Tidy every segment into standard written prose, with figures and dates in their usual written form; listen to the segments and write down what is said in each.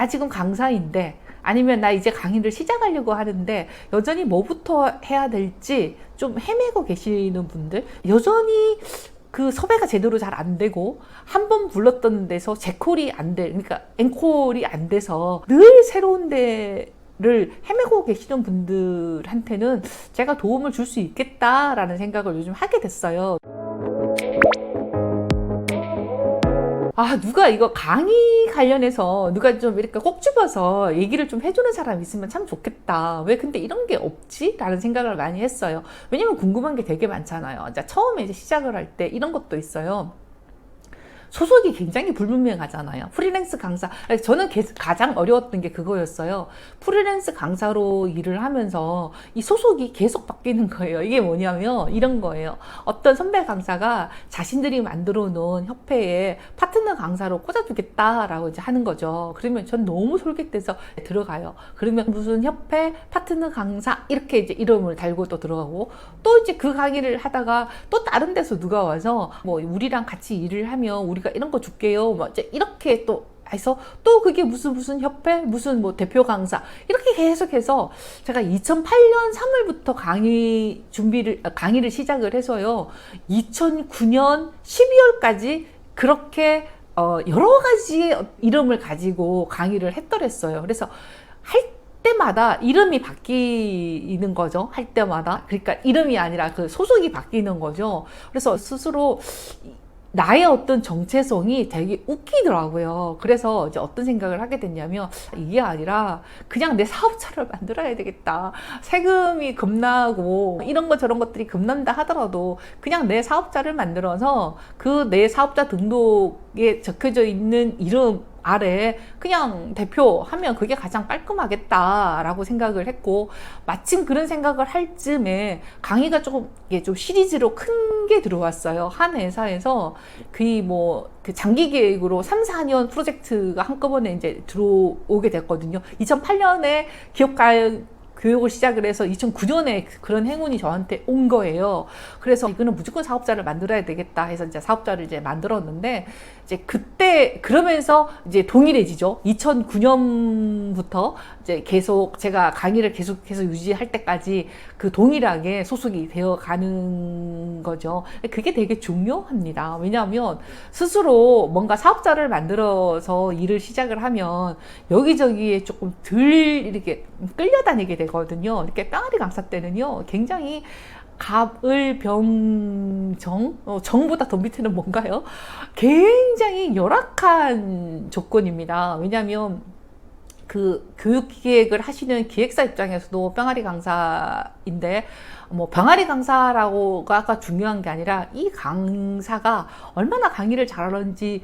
나 지금 강사인데, 아니면 나 이제 강의를 시작하려고 하는데 여전히 뭐부터 해야 될지 좀 헤매고 계시는 분들, 여전히 그 섭외가 제대로 잘 안 되고 한 번 불렀던 데서 재콜이 안 돼, 그러니까 앵콜이 안 돼서 늘 새로운 데를 헤매고 계시는 분들한테는 제가 도움을 줄 수 있겠다라는 생각을 요즘 하게 됐어요. 아, 누가 이거 강의 관련해서 누가 좀 이렇게 꼭 집어서 얘기를 좀 해주는 사람 있으면 참 좋겠다. 왜 근데 이런 게 없지? 라는 생각을 많이 했어요. 왜냐면 궁금한 게 되게 많잖아요. 자, 처음에 이제 시작을 할 때 이런 것도 있어요. 소속이 굉장히 불분명하잖아요. 프리랜스 강사, 저는 가장 어려웠던 게 그거였어요. 프리랜스 강사로 일을 하면서 이 소속이 계속 바뀌는 거예요. 이게 뭐냐면 이런 거예요. 어떤 선배 강사가 자신들이 만들어 놓은 협회에 파트너 강사로 꽂아주겠다라고 이제 하는 거죠. 그러면 전 너무 솔깃돼서 들어가요. 그러면 무슨 협회 파트너 강사 이렇게 이제 이름을 달고 또 들어가고, 또 이제 그 강의를 하다가 또 다른 데서 누가 와서 뭐 우리랑 같이 일을 하면 우리가 이런 거 줄게요. 뭐 이제 이렇게 또 해서 또 그게 무슨 협회, 무슨 뭐 대표 강사 이렇게 계속해서 제가 2008년 3월부터 강의를 시작을 해서요. 2009년 12월까지 그렇게 여러 가지 이름을 가지고 강의를 했더랬어요. 그래서 할 때마다 이름이 바뀌는 거죠. 할 때마다. 그러니까 이름이 아니라 그 소속이 바뀌는 거죠. 그래서 스스로 나의 어떤 정체성이 되게 웃기더라고요. 그래서 이제 어떤 생각을 하게 됐냐면, 이게 아니라 그냥 내 사업자를 만들어야 되겠다. 세금이 급나고 이런 거 저런 것들이 급난다 하더라도 그냥 내 사업자를 만들어서 그 내 사업자 등록에 적혀져 있는 이름 아래 그냥 대표하면 그게 가장 깔끔하겠다라고 생각을 했고, 마침 그런 생각을 할 즈음에 강의가 조금 이게 좀 시리즈로 큰 게 들어왔어요. 한 회사에서 그 장기 계획으로 3, 4년 프로젝트가 한꺼번에 이제 들어오게 됐거든요. 2008년에 교육을 시작을 해서 2009년에 그런 행운이 저한테 온 거예요. 그래서 이거는 무조건 사업자를 만들어야 되겠다 해서 이제 사업자를 이제 만들었는데, 이제 그때 그러면서 이제 동일해지죠. 2009년부터 이제 계속 제가 강의를 계속해서 유지할 때까지 그 동일하게 소속이 되어 가는 거죠. 그게 되게 중요합니다. 왜냐하면 스스로 뭔가 사업자를 만들어서 일을 시작을 하면 여기저기에 조금 덜 이렇게 끌려다니게 되거든요. 이렇게 뿅아리 강사 때는요, 굉장히 갑을병정, 정보다 더 밑에는 뭔가요? 굉장히 열악한 조건입니다. 왜냐하면 그 교육 기획을 하시는 기획사 입장에서도 뿅아리 강사인데, 뭐 병아리 강사라고가 중요한 게 아니라 이 강사가 얼마나 강의를 잘하는지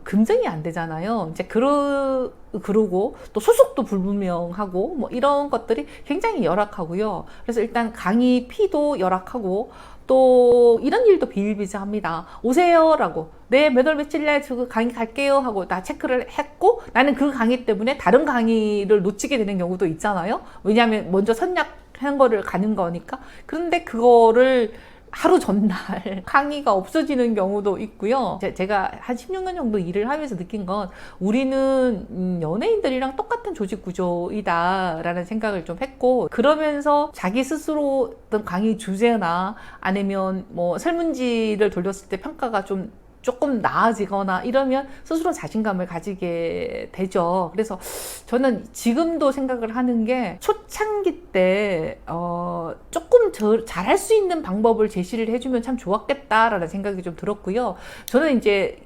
금정이 안 되잖아요. 이제 그러고 또 소속도 불분명하고 뭐 이런 것들이 굉장히 열악하고요. 그래서 일단 강의 피도 열악하고, 또 이런 일도 비일비재합니다. 오세요라고, 네, 몇 월 며칠 날 저 강의 갈게요 하고 나 체크를 했고, 나는 그 강의 때문에 다른 강의를 놓치게 되는 경우도 있잖아요. 왜냐하면 먼저 선약한 거를 가는 거니까. 그런데 그거를 하루 전날 강의가 없어지는 경우도 있고요. 제가 한 16년 정도 일을 하면서 느낀 건, 우리는 연예인들이랑 똑같은 조직 구조이다 라는 생각을 좀 했고, 그러면서 자기 스스로 어떤 강의 주제나 아니면 뭐 설문지를 돌렸을 때 평가가 조금 나아지거나 이러면 스스로 자신감을 가지게 되죠. 그래서 저는 지금도 생각을 하는 게, 초창기 때 조금 잘할 수 있는 방법을 제시를 해주면 참 좋았겠다라는 생각이 좀 들었고요. 저는 이제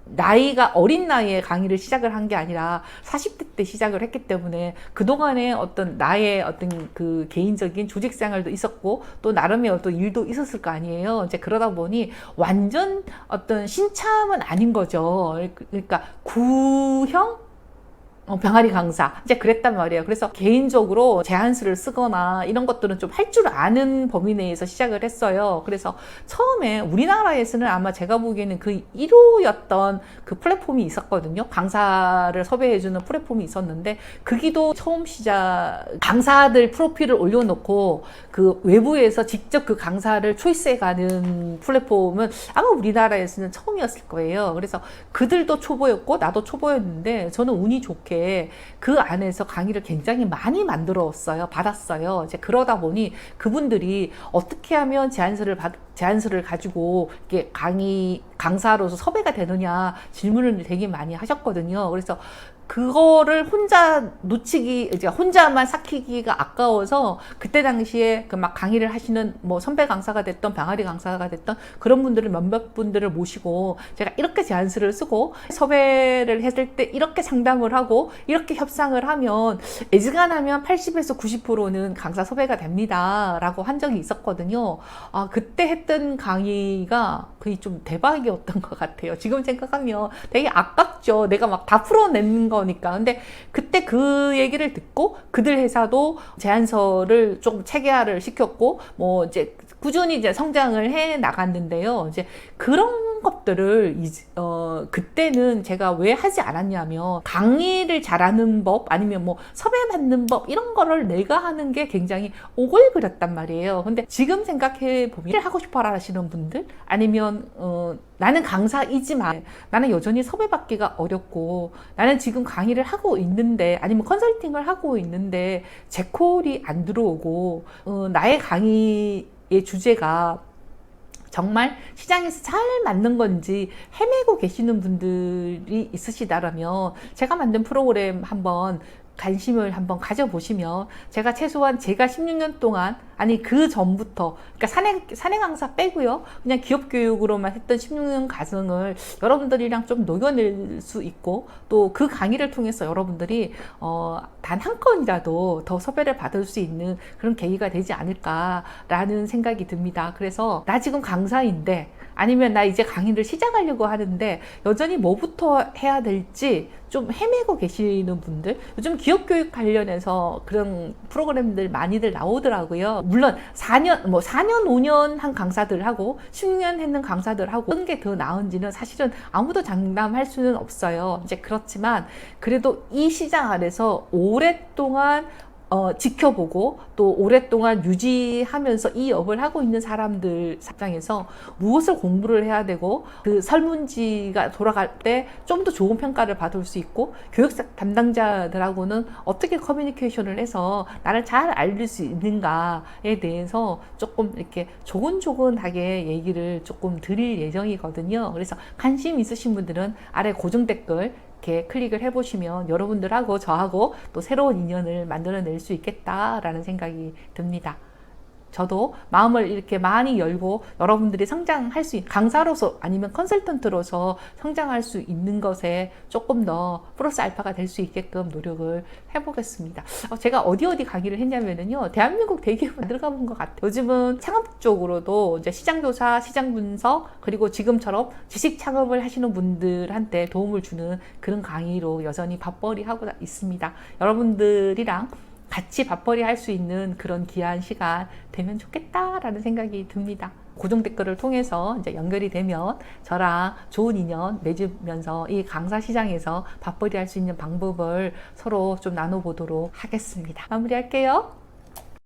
나이가 어린 나이에 강의를 시작을 한 게 아니라 40대 때 시작을 했기 때문에 그동안에 어떤 나의 어떤 그 개인적인 조직 생활도 있었고, 또 나름의 어떤 일도 있었을 거 아니에요. 이제 그러다 보니 완전 어떤 신참은 아닌 거죠. 그러니까 구형? 병아리 강사 이제 그랬단 말이에요. 그래서 개인적으로 제안서를 쓰거나 이런 것들은 좀 할 줄 아는 범위 내에서 시작을 했어요. 그래서 처음에 우리나라에서는 아마 제가 보기에는 그 1호였던 그 플랫폼이 있었거든요. 강사를 섭외해주는 플랫폼이 있었는데 그기도 처음 시작 강사들 프로필을 올려놓고 그 외부에서 직접 그 강사를 초이스해가는 플랫폼은 아마 우리나라에서는 처음이었을 거예요. 그래서 그들도 초보였고 나도 초보였는데 저는 운이 좋게 그 안에서 강의를 굉장히 많이 만들었어요. 받았어요. 이제 그러다 보니 그분들이 어떻게 하면 제안서를 가지고 이렇게 강사로서 섭외가 되느냐 질문을 되게 많이 하셨거든요. 그래서 그거를 이제 혼자만 삭히기가 아까워서 그때 당시에 그 막 강의를 하시는 뭐 선배 강사가 됐던 병아리 강사가 됐던 그런 분들을 몇몇 분들을 모시고 제가 이렇게 제안서를 쓰고 섭외를 했을 때 이렇게 상담을 하고 이렇게 협상을 하면 애지간하면 80에서 90%는 강사 섭외가 됩니다 라고 한 적이 있었거든요. 그때 했던 강의가 거의 좀 대박이었던 것 같아요. 지금 생각하면 되게 아깝죠. 내가 막 다 풀어낸 거니까. 근데 그때 그 얘기를 듣고 그들 회사도 제안서를 좀 체계화를 시켰고 뭐 이제 꾸준히 이제 성장을 해 나갔는데요. 이제 그런 것들을 그때는 제가 왜 하지 않았냐면 강의를 잘하는 법 아니면 뭐 섭외받는 법 이런 거를 내가 하는 게 굉장히 오글거렸단 말이에요. 근데 지금 생각해 보면 하고 싶어 하시는 분들 아니면 나는 강사이지만 나는 여전히 섭외받기가 어렵고 나는 지금 강의를 하고 있는데 아니면 컨설팅을 하고 있는데 제 콜이 안 들어오고 나의 강의의 주제가 정말 시장에서 잘 맞는 건지 헤매고 계시는 분들이 있으시다라면 제가 만든 프로그램 한번 관심을 한번 가져보시면 제가 최소한 제가 16년 동안 아니 그 전부터 그러니까 사내 강사 빼고요 그냥 기업 교육으로만 했던 16년 과정을 여러분들이랑 좀 녹여낼 수 있고 또 그 강의를 통해서 여러분들이 단 한 건이라도 더 섭외를 받을 수 있는 그런 계기가 되지 않을까라는 생각이 듭니다. 그래서 나 지금 강사인데 아니면 나 이제 강의를 시작하려고 하는데 여전히 뭐부터 해야 될지 좀 헤매고 계시는 분들 요즘 기업교육 관련해서 그런 프로그램들 많이들 나오더라고요. 물론 4년 5년 한 강사들하고 10년 했는 강사들하고 어떤 게 더 나은지는 사실은 아무도 장담할 수는 없어요. 이제 그렇지만 그래도 이 시장 안에서 오랫동안 지켜보고 또 오랫동안 유지하면서 이 업을 하고 있는 사람들 입장에서 무엇을 공부를 해야 되고 그 설문지가 돌아갈 때 좀 더 좋은 평가를 받을 수 있고 교육 담당자들하고는 어떻게 커뮤니케이션을 해서 나를 잘 알릴 수 있는가에 대해서 조금 이렇게 조근조근하게 얘기를 조금 드릴 예정이거든요. 그래서 관심 있으신 분들은 아래 고정 댓글 이렇게 클릭을 해보시면 여러분들하고 저하고 또 새로운 인연을 만들어낼 수 있겠다라는 생각이 듭니다. 저도 마음을 이렇게 많이 열고 여러분들이 성장할 수 있는 강사로서 아니면 컨설턴트로서 성장할 수 있는 것에 조금 더 플러스 알파가 될 수 있게끔 노력을 해보겠습니다. 제가 어디 강의를 했냐면요. 대한민국 대기업에 들어가 본 것 같아요. 요즘은 창업 쪽으로도 이제 시장조사, 시장 분석 그리고 지금처럼 지식 창업을 하시는 분들한테 도움을 주는 그런 강의로 여전히 밥벌이 하고 있습니다. 여러분들이랑 같이 밥벌이 할 수 있는 그런 귀한 시간 되면 좋겠다라는 생각이 듭니다. 고정 댓글을 통해서 이제 연결이 되면 저랑 좋은 인연 맺으면서 이 강사 시장에서 밥벌이 할 수 있는 방법을 서로 좀 나눠보도록 하겠습니다. 마무리할게요.